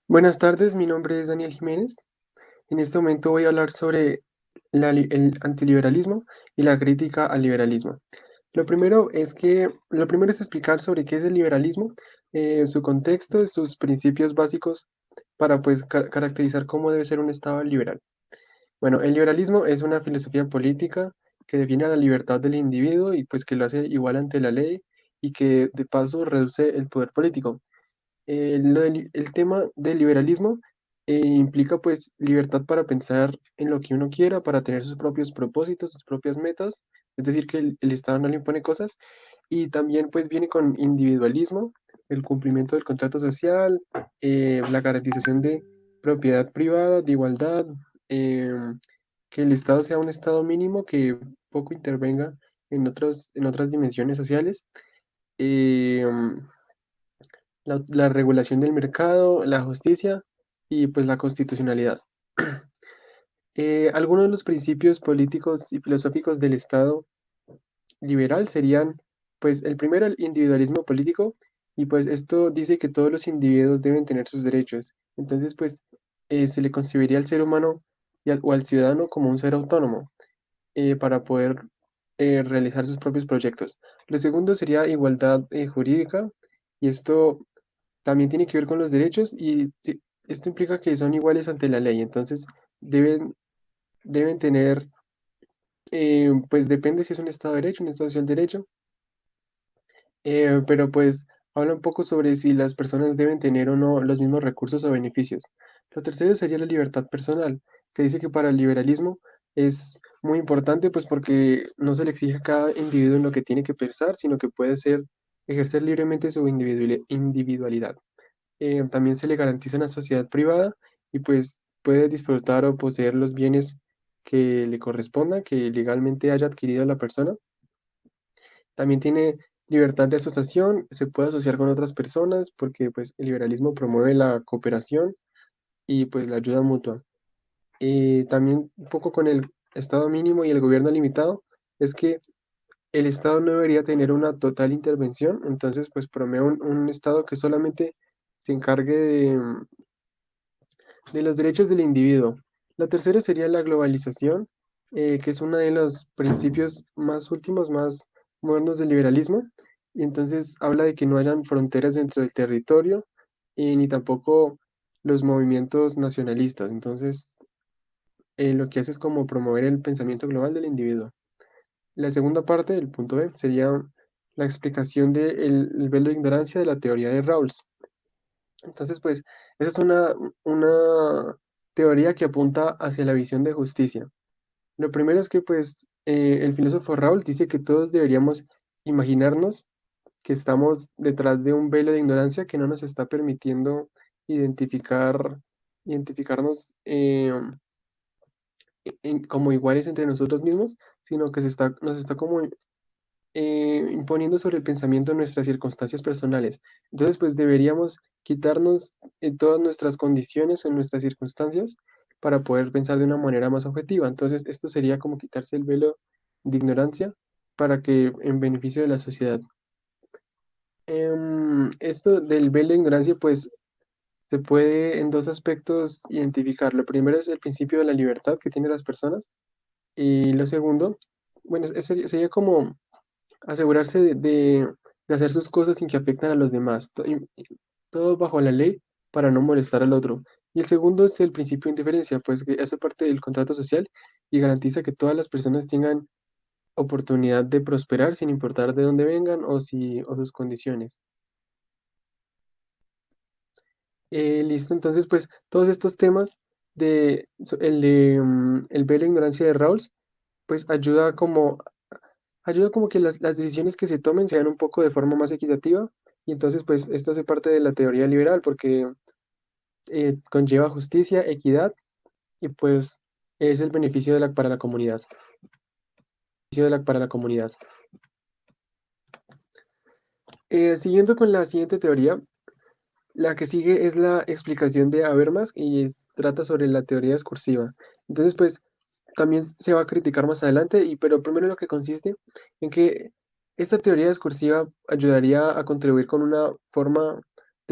Buenas tardes, mi nombre es Daniel Jiménez. En este momento voy a hablar sobre el antiliberalismo y la crítica al liberalismo. Lo primero es explicar sobre qué es el liberalismo, su contexto, sus principios básicos para pues caracterizar cómo debe ser un Estado liberal. Bueno, el liberalismo es una filosofía política que define a la libertad del individuo y pues que lo hace igual ante la ley y que de paso reduce el poder político. El tema del liberalismo implica pues libertad para pensar en lo que uno quiera, para tener sus propios propósitos, sus propias metas, es decir, que el Estado no le impone cosas, y también pues viene con individualismo, el cumplimiento del contrato social, la garantización de propiedad privada, de igualdad, que el Estado sea un Estado mínimo que poco intervenga en otras dimensiones sociales. em, la regulación del mercado, la justicia y pues la constitucionalidad. Algunos de los principios políticos y filosóficos del Estado liberal serían, pues el primero, el individualismo político, y pues esto dice que todos los individuos deben tener sus derechos. Entonces, pues se le concebiría al ser humano o al ciudadano como un ser autónomo para poder realizar sus propios proyectos. Lo segundo sería igualdad jurídica, y esto también tiene que ver con los derechos y sí, esto implica que son iguales ante la ley, entonces deben, deben tener, pues depende si es un Estado de Derecho, un Estado social de Derecho, pero pues habla un poco sobre si las personas deben tener o no los mismos recursos o beneficios. Lo tercero sería la libertad personal, que dice que para el liberalismo es muy importante pues porque no se le exige a cada individuo en lo que tiene que pensar, sino que puede ser, ejercer libremente su individualidad. También se le garantiza una sociedad privada y pues puede disfrutar o poseer los bienes que le correspondan, que legalmente haya adquirido la persona. También tiene libertad de asociación, se puede asociar con otras personas porque pues el liberalismo promueve la cooperación y pues la ayuda mutua. También un poco con el Estado mínimo y el gobierno limitado, es que el Estado no debería tener una total intervención, entonces pues promueve un Estado que solamente se encargue de los derechos del individuo. La tercera sería la globalización, que es uno de los principios más últimos, más modernos del liberalismo. Y entonces habla de que no hayan fronteras dentro del territorio y ni tampoco los movimientos nacionalistas. Entonces, lo que hace es como promover el pensamiento global del individuo. La segunda parte, el punto B, sería la explicación del velo de ignorancia de la teoría de Rawls. Entonces, pues, esa es una teoría que apunta hacia la visión de justicia. Lo primero es que, pues, el filósofo Rawls dice que todos deberíamos imaginarnos que estamos detrás de un velo de ignorancia que no nos está permitiendo identificarnos como iguales entre nosotros mismos, sino que nos está como imponiendo sobre el pensamiento nuestras circunstancias personales. Entonces, pues deberíamos quitarnos todas nuestras condiciones en nuestras circunstancias para poder pensar de una manera más objetiva. Entonces, esto sería como quitarse el velo de ignorancia para que en beneficio de la sociedad. Esto del velo de ignorancia, pues se puede en dos aspectos identificar. Lo primero es el principio de la libertad que tienen las personas y lo segundo, bueno, sería como asegurarse de hacer sus cosas sin que afecten a los demás, todo bajo la ley para no molestar al otro. Y el segundo es el principio de indiferencia, pues que hace parte del contrato social y garantiza que todas las personas tengan oportunidad de prosperar sin importar de dónde vengan o sus condiciones. Listo, entonces pues todos estos temas el velo de ignorancia de Rawls, pues ayuda como que las decisiones que se tomen sean un poco de forma más equitativa y entonces pues esto hace parte de la teoría liberal porque conlleva justicia, equidad y pues es el beneficio para la comunidad. Para la comunidad. Siguiendo con la siguiente teoría, la que sigue es la explicación de Habermas y trata sobre la teoría discursiva. Entonces pues también se va a criticar más adelante, pero primero lo que consiste en que esta teoría discursiva ayudaría a contribuir con una forma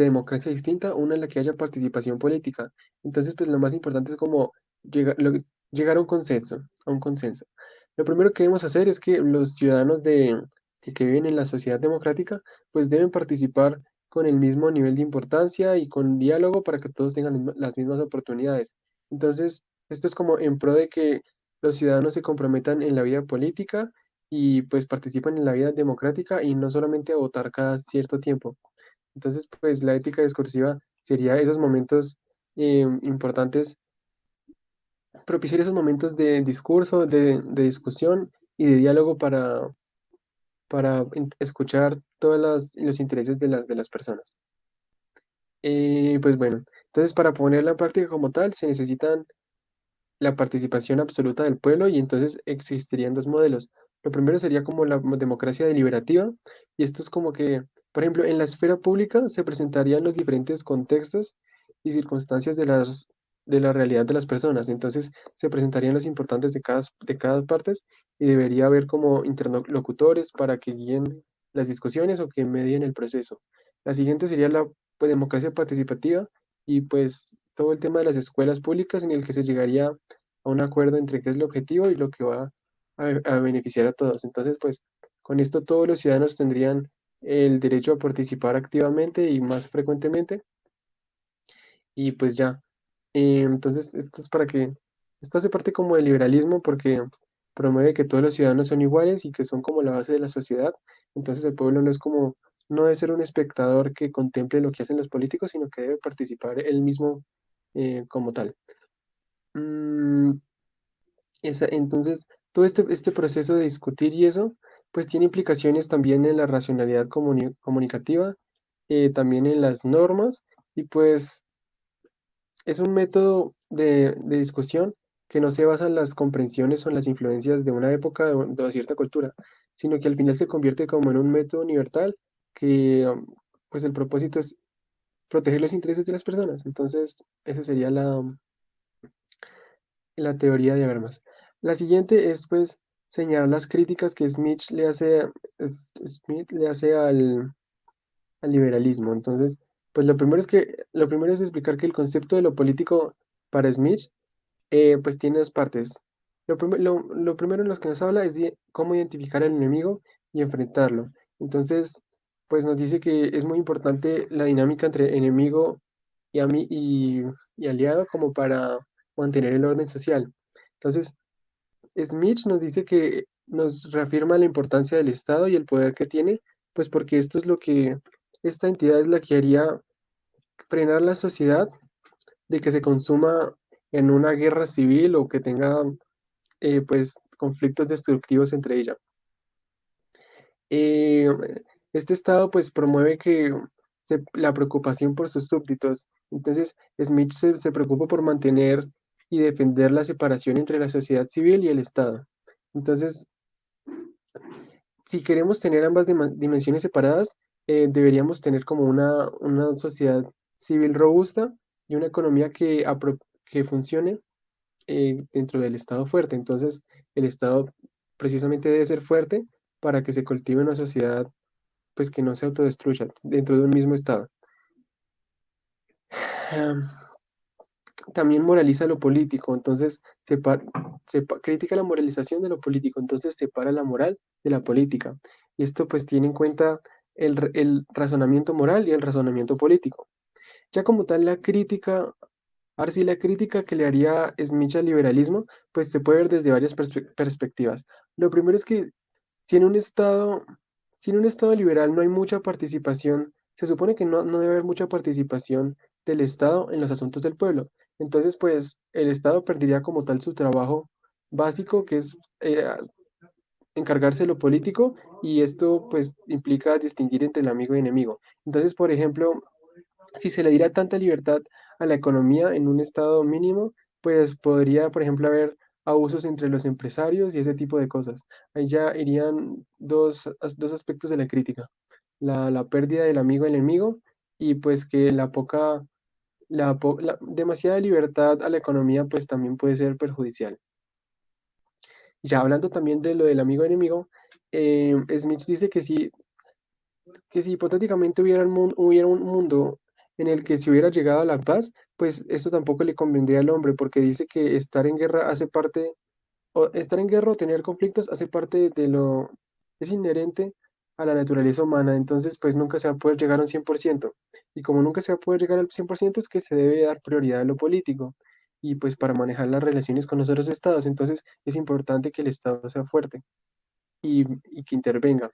de democracia distinta, una en la que haya participación política. Entonces, pues lo más importante es como llegar a un consenso, a un consenso. Lo primero que debemos hacer es que los ciudadanos que viven en la sociedad democrática, pues deben participar con el mismo nivel de importancia y con diálogo para que todos tengan las mismas oportunidades. Entonces, esto es como en pro de que los ciudadanos se comprometan en la vida política y pues participen en la vida democrática y no solamente a votar cada cierto tiempo. Entonces, pues la ética discursiva sería esos momentos importantes, propiciar esos momentos de discurso, de discusión y de diálogo para escuchar todos los intereses de las personas. Pues bueno, entonces para ponerla en práctica como tal, se necesitan la participación absoluta del pueblo y entonces existirían dos modelos. Lo primero sería como la democracia deliberativa y esto es como que, por ejemplo, en la esfera pública se presentarían los diferentes contextos y circunstancias de la realidad de las personas. Entonces se presentarían los importantes de cada parte y debería haber como interlocutores para que guíen las discusiones o que medien el proceso. La siguiente sería la pues, democracia participativa y pues todo el tema de las escuelas públicas en el que se llegaría a un acuerdo entre qué es el objetivo y lo que va a beneficiar a todos. Entonces, pues con esto todos los ciudadanos tendrían el derecho a participar activamente y más frecuentemente y pues ya. Entonces, esto es para que, esto hace parte como del liberalismo porque promueve que todos los ciudadanos son iguales y que son como la base de la sociedad. Entonces el pueblo no es como, no debe ser un espectador que contemple lo que hacen los políticos, sino que debe participar él mismo como tal. Mm, entonces, todo este proceso de discutir y eso, pues tiene implicaciones también en la racionalidad comunicativa, también en las normas, y pues es un método de discusión que no se basa en las comprensiones o en las influencias de una época de cierta cultura, sino que al final se convierte como en un método universal que, pues el propósito es proteger los intereses de las personas. Entonces, esa sería la teoría de Habermas. La siguiente es pues señalar las críticas que Smith le hace al liberalismo. Entonces, pues lo primero es explicar que el concepto de lo político para Smith pues tiene dos partes. Lo primero en los que nos habla es de cómo identificar al enemigo y enfrentarlo. Entonces, pues nos dice que es muy importante la dinámica entre enemigo y, y aliado como para mantener el orden social. Entonces, Smith nos dice que nos reafirma la importancia del Estado y el poder que tiene, pues porque esto es lo que, esta entidad es la que haría frenar la sociedad de que se consuma en una guerra civil o que tenga pues conflictos destructivos entre ella. Eh, este estado pues promueve que la preocupación por sus súbditos. Entonces Smith se preocupa por mantener y defender la separación entre la sociedad civil y el Estado. Entonces, si queremos tener ambas dimensiones separadas, deberíamos tener como una sociedad civil robusta y una economía que funcione dentro del Estado fuerte. Entonces, el Estado precisamente debe ser fuerte para que se cultive una sociedad pues que no se autodestruya dentro de un mismo Estado. Am, También moraliza lo político, entonces critica la moralización de lo político, entonces separa la moral de la política. Y esto pues tiene en cuenta el razonamiento moral y el razonamiento político. Ya como tal la crítica, ahora sí la crítica que le haría Smith al liberalismo, pues se puede ver desde varias perspectivas. Lo primero es que si en un estado, si en un estado liberal no hay mucha participación, se supone que no debe haber mucha participación del Estado en los asuntos del pueblo. Entonces, pues el Estado perdería como tal su trabajo básico, que es encargarse de lo político, y esto pues implica distinguir entre el amigo y enemigo. Entonces, por ejemplo, si se le diera tanta libertad a la economía en un estado mínimo, pues podría, por ejemplo, haber abusos entre los empresarios y ese tipo de cosas. Ahí ya irían dos aspectos de la crítica, la pérdida del amigo enemigo y pues que la demasiada libertad a la economía pues también puede ser perjudicial. Ya hablando también de lo del amigo enemigo, Smith dice que si hipotéticamente hubiera un mundo en el que si hubiera llegado a la paz, pues esto tampoco le convendría al hombre, porque dice que estar en guerra hace parte, o estar en guerra o tener conflictos hace parte de lo, es inherente a la naturaleza humana, entonces pues nunca se va a poder llegar a un 100%. Y como nunca se va a poder llegar al 100% es que se debe dar prioridad a lo político, y pues para manejar las relaciones con los otros estados, entonces es importante que el estado sea fuerte y que intervenga.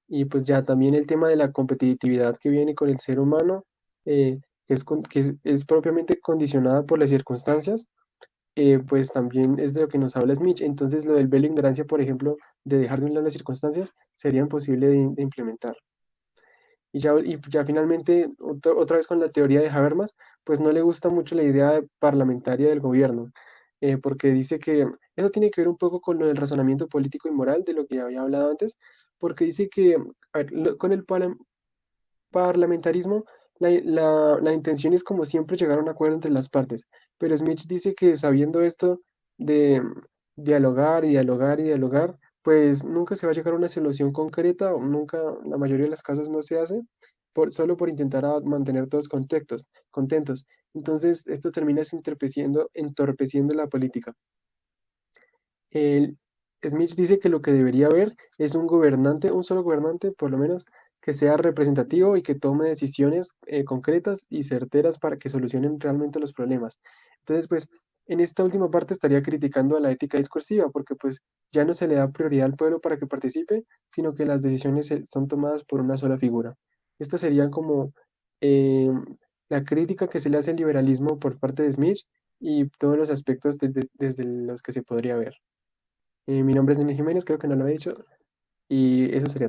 Y pues ya también el tema de la competitividad que viene con el ser humano, que es propiamente condicionada por las circunstancias, pues también es de lo que nos habla Smith. Entonces lo del velo de ignorancia, por ejemplo, de dejar de un lado las circunstancias, sería imposible de implementar. Y ya finalmente, otra vez con la teoría de Habermas, pues no le gusta mucho la idea parlamentaria del gobierno, porque dice que eso tiene que ver un poco con lo del razonamiento político y moral, de lo que ya había hablado antes, porque dice que a ver, con el parlamentarismo, la intención es como siempre llegar a un acuerdo entre las partes, pero Smith dice que sabiendo esto de dialogar y dialogar y dialogar, pues nunca se va a llegar a una solución concreta, o nunca, la mayoría de los casos no se hace, solo por intentar mantener todos contentos. Entonces, esto termina entorpeciendo la política. El, Smith dice que lo que debería haber es un gobernante, un solo gobernante, por lo menos, que sea representativo y que tome decisiones concretas y certeras para que solucionen realmente los problemas. Entonces, pues, en esta última parte estaría criticando a la ética discursiva, porque pues ya no se le da prioridad al pueblo para que participe, sino que las decisiones son tomadas por una sola figura. Esta sería como eh, la crítica que se le hace al liberalismo por parte de Smith y todos los aspectos desde los que se podría ver. Mi nombre es Daniel Jiménez, creo que no lo he dicho, y eso sería todo.